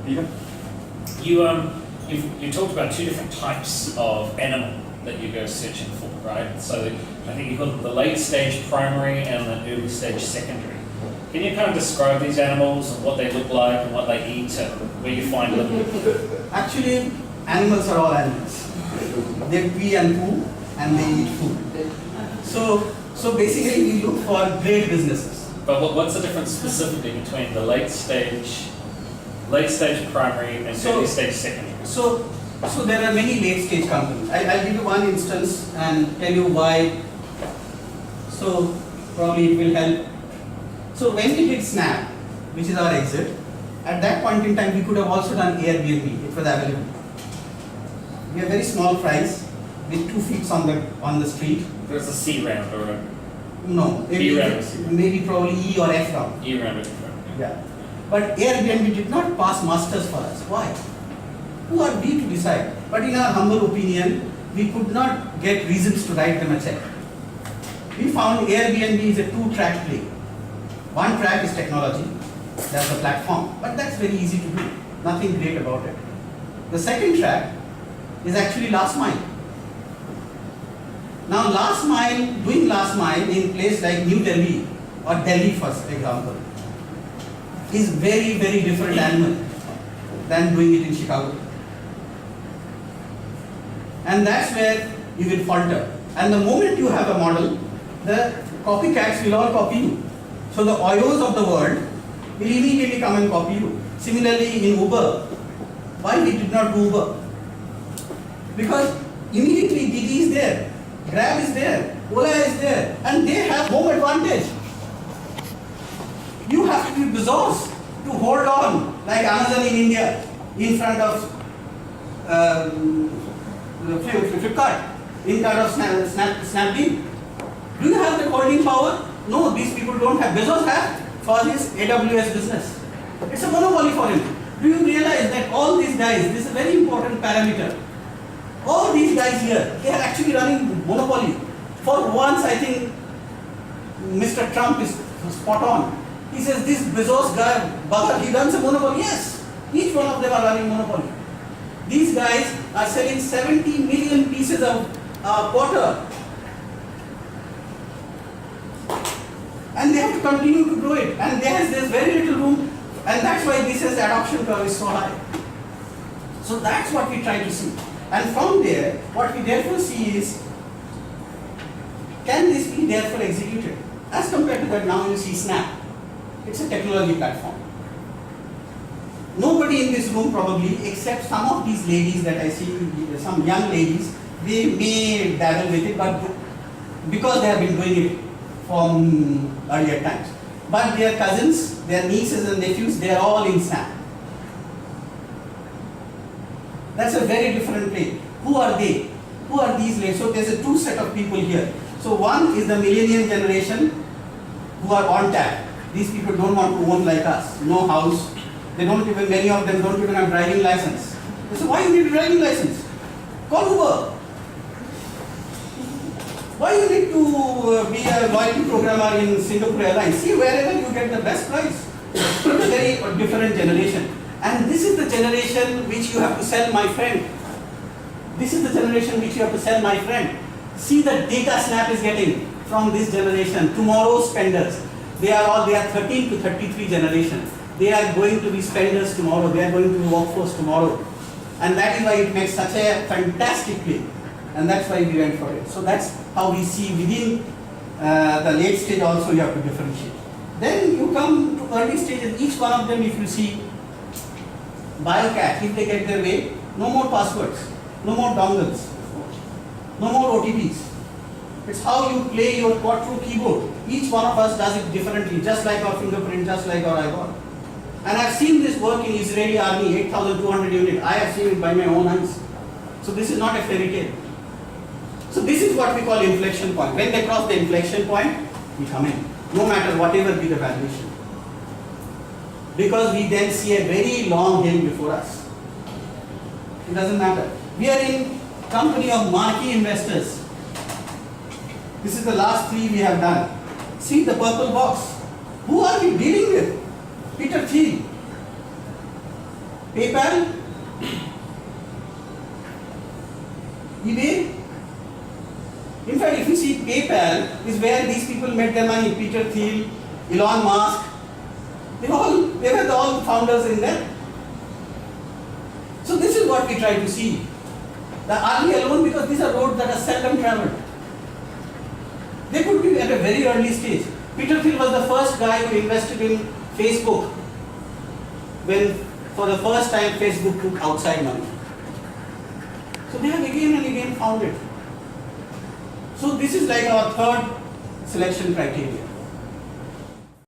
Peter? You talked about two different types of animal that you go searching for, right? So I think you've got the late stage primary and the early stage secondary. Can you kind of describe these animals and what they look like and what they eat and where you find them? Actually, animals are all animals. They pee and poo and they eat food. So basically we look for great businesses. But what's the difference specifically between the late stage primary and early stage secondary? So there are many late stage companies. I'll give you one instance and tell you why. So probably it will help. So when we did Snap, which is our exit, at that point in time we could have also done Airbnb. It was available. We have very small fries with 2 feet on the street. There's a C round or a No, maybe probably E or F round. E round. Yeah. But Airbnb did not pass masters for us. Why? Who are we to decide? But in our humble opinion, we could not get reasons to write them a check. We found Airbnb is a 2-track play. One track is technology, that's the platform, but that's very easy to do. Nothing great about it. The second track is actually last mile. Now doing last mile in place like New Delhi or Delhi for example, is very, very different animal than doing it in Chicago. And that's where you will falter. And the moment you have a model, the copycats will all copy you. So the Oyos of the world will immediately come and copy you. Similarly in Uber, why we did not do Uber? Because immediately Didi is there, Grab is there, Ola is there, and they have home advantage. You have to be Bezos to hold on, like Amazon in India, in front of Flipkart, in front of Snapdeal. Do you have the holding power? No, these people don't have. Bezos has for his AWS business. It's a monopoly for him. Do you realize that all these guys, this is a very important parameter, all these guys here, they are actually running monopoly. For once, I think Mr. Trump is spot on. He says this Bezos guy, bugger, he runs a monopoly. Yes, each one of them are running monopoly. These guys are selling 70 million pieces of quarter. And they have to continue to grow it. And there's very little room. And that's why this adoption curve is so high. So that's what we try to see. And from there, what we therefore see is, can this be therefore executed? As compared to that, now you see Snap. It's a technology platform. Nobody in this room probably, except some of these ladies that I see, some young ladies, they may dabble with it, but because they have been doing it from earlier times. But their cousins, their nieces and nephews, they are all in Snap. That's a very different play. Who are they? Who are these ladies? So there's a two set of people here. So one is the millennial generation who are on tap. These people don't want to own like us, no house. They don't even, many of them don't even have driving license. They say, why you need a driving license? Call Uber. Why you need to be a loyalty programmer in Singapore Airlines? See wherever you get the best price. It's a very different generation. And this is the generation which you have to sell, my friend. This is the generation which you have to sell, my friend. See the data Snap is getting from this generation. Tomorrow's spenders. They are 13 to 33 generation. They are going to be spenders tomorrow. They are going to be workforce tomorrow. And that is why it makes such a fantastic play. And that's why we went for it. So that's how we see within the late stage also you have to differentiate. Then you come to early stages, each one of them if you see, BioCat, if they get their way, no more passwords, no more dongles, no more OTPs. It's how you play your quad-through keyboard. Each one of us does it differently, just like our fingerprint, just like our eyeball. And I've seen this work in Israeli army, 8,200 units. I have seen it by my own eyes. So this is not a fairy tale. So this is what we call inflection point. When they cross the inflection point, we come in, no matter whatever be the valuation. Because we then see a very long hill before us. It doesn't matter. We are in company of marquee investors. This is the last three we have done. See the purple box. Who are we dealing with? Peter Thiel. PayPal, eBay. In fact, if you see PayPal is where these people made their money. Peter Thiel, Elon Musk, they were all founders in there. So this is what we try to see. The early alone, because these are roads that are seldom traveled. They could be at a very early stage. Peter Thiel was the first guy who invested in Facebook when for the first time Facebook took outside money. So they have again and again found it. So this is like our third selection criteria.